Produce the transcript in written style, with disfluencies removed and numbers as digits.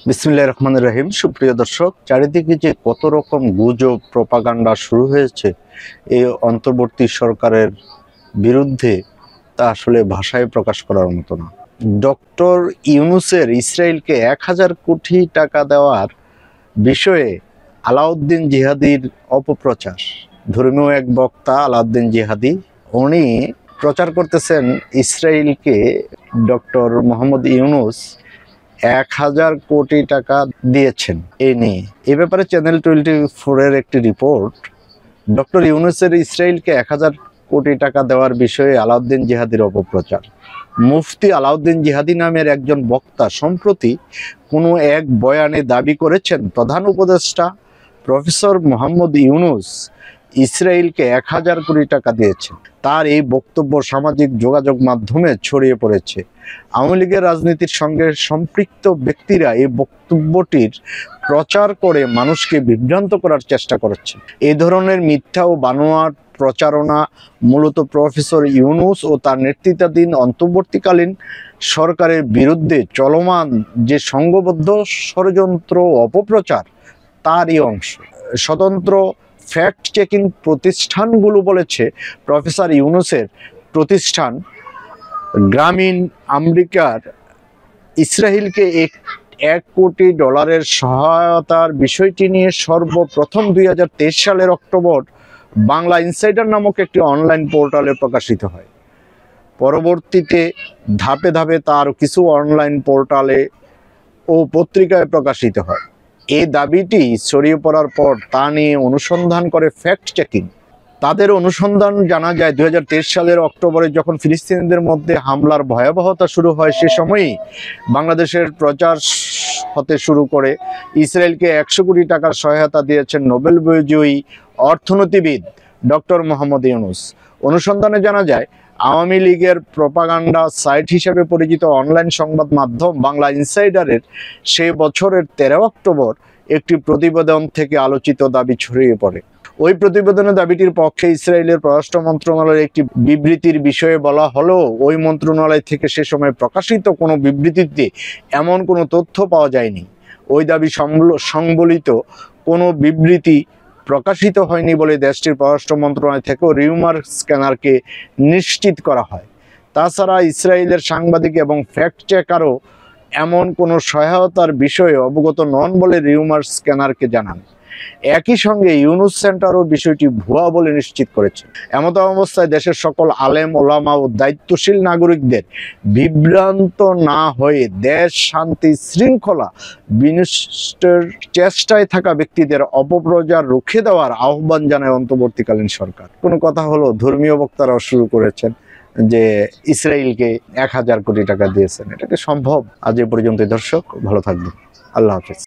বিসমিল্লাহির রহমানির রহিম। সুপ্রিয় দর্শক, চারিদিকে যে কত রকম গুজব প্রপাগান্ডা শুরু হয়েছে এই অন্তর্বর্তী সরকারের বিরুদ্ধে, তা আসলে ভাষায় প্রকাশ করার মতো না। ডক্টর ইউনূসের ইসরায়েলকে 1000 কোটি টাকা দেওয়ার বিষয়ে আলাউদ্দিন জিহাদির অপপ্রচার। ধর্মীয় এক বক্তা আলাউদ্দিন জিহাদি, উনি প্রচার করতেছেন ইসরায়েলকে ডক্টর মোহাম্মদ ইউনূস 1000 কোটি টাকা দিয়েছেন এই নিয়ে। এ ব্যাপারে চ্যানেল 24-এর একটি রিপোর্ট, ডক্টর ইউনূসের ইসরায়েলকে 1000 কোটি টাকা দেওয়ার বিষয়ে আলাউদ্দিন জিহাদির অপপ্রচার। মুফতি আলাউদ্দিন জিহাদি নামের একজন বক্তা সম্প্রতি কোনো এক বয়ানে দাবি করেছেন প্রধান উপদেষ্টা প্রফেসর মোহাম্মদ ইউনূস ইসরায়েলকে 1000 কোটি টাকা দিয়েছেন। তার এই বক্তব্য সামাজিক যোগাযোগ মাধ্যমে ছড়িয়ে পড়েছে। আওয়ামী লীগের রাজনীতির সঙ্গে সম্পৃক্ত ব্যক্তিরা এই বক্তব্যটির প্রচার করে মানুষকে বিভ্রান্ত করার চেষ্টা করছে। এই ধরনের মিথ্যা ও বানোয়াট প্রচারণা মূলত প্রফেসর ইউনূস ও তার নেতৃত্বাধীন অন্তর্বর্তীকালীন সরকারের বিরুদ্ধে চলমান যে সংঘবদ্ধ ষড়যন্ত্র অপপ্রচার, তারই অংশ। স্বতন্ত্র ফ্যাক্ট চেকিং প্রতিষ্ঠানগুলো বলেছে, প্রফেসর ইউনূসের প্রতিষ্ঠান গ্রামীণ আমেরিকার ইসরায়েলকে $1 কোটি সহায়তার বিষয়টি নিয়ে সর্বপ্রথম 2023 সালের অক্টোবর বাংলা ইনসাইডার নামক একটি অনলাইন পোর্টালে প্রকাশিত হয়। পরবর্তীতে ধাপে ধাপে তার কিছু অনলাইন পোর্টালে ও পত্রিকায় প্রকাশিত হয়। এই দাবিটি ছড়িয়ে পড়ার পর তা নিয়ে অনুসন্ধান করে ফ্যাক্ট চেকিং। তাদের অনুসন্ধান জানা যায় 2023 সালের অক্টোবরে যখন ফিলিস্তিনিদের মধ্যে হামলার ভয়াবহতা শুরু হয়, সে সময়ই বাংলাদেশের প্রচার হতে শুরু করে ইসরায়েলকে 100 কোটি টাকার সহায়তা দিয়েছেন নোবেল বিজয়ী অর্থনীতিবিদ ডক্টর মোহাম্মদ ইউনূস। অনুসন্ধানে জানা যায়, আওয়ামী লীগের প্রপাগান্ডা সাইট হিসেবে পরিচিত অনলাইন সংবাদ মাধ্যম বাংলা ইনসাইডারের সে বছরের 13 অক্টোবর একটি প্রতিবেদন থেকে আলোচিত দাবি ছড়িয়ে পড়ে। ওই প্রতিবেদনের দাবিটির পক্ষে ইসরায়েলের পররাষ্ট্র মন্ত্রণালয়ের একটি বিবৃতির বিষয়ে বলা হলেও ওই মন্ত্রণালয় থেকে সে সময় প্রকাশিত কোনো বিবৃতিতে এমন কোনো তথ্য পাওয়া যায়নি। ওই দাবি সংবলিত কোনো বিবৃতি প্রকাশিত হয়নি বলে দেশটির পররাষ্ট্র মন্ত্রণালয় থেকেও রিউমার স্ক্যানারকে নিশ্চিত করা হয়। তাছাড়া ইসরায়েলের সাংবাদিক এবং ফ্যাক্ট চেকারও এমন কোনো সহায়তার বিষয়ে অবগত নন বলে রিউমার স্ক্যানারকে জানান। একই সঙ্গে ইউনূস সেন্টারও বিষয়টি ভুয়া বলে নিশ্চিত করেছে। এমত অবস্থায় দেশের সকল আলেম ওলামা ও দায়িত্বশীল নাগরিকদের বিভ্রান্ত না হয়ে দেশ শান্তি শৃঙ্খলা বিনষ্টের চেষ্টায় থাকা ব্যক্তিদের অপপ্রচার রুখে দেওয়ার আহ্বান জানায় অন্তর্বর্তীকালীন সরকার। কোনো কথা হলো, ধর্মীয় বক্তারাও শুরু করেছেন যে ইসরায়েলকে 1000 কোটি টাকা দিয়েছেন। এটা কি সম্ভব? আজ এ পর্যন্ত। দর্শক ভালো থাকবেন। আল্লাহ হাফেজ।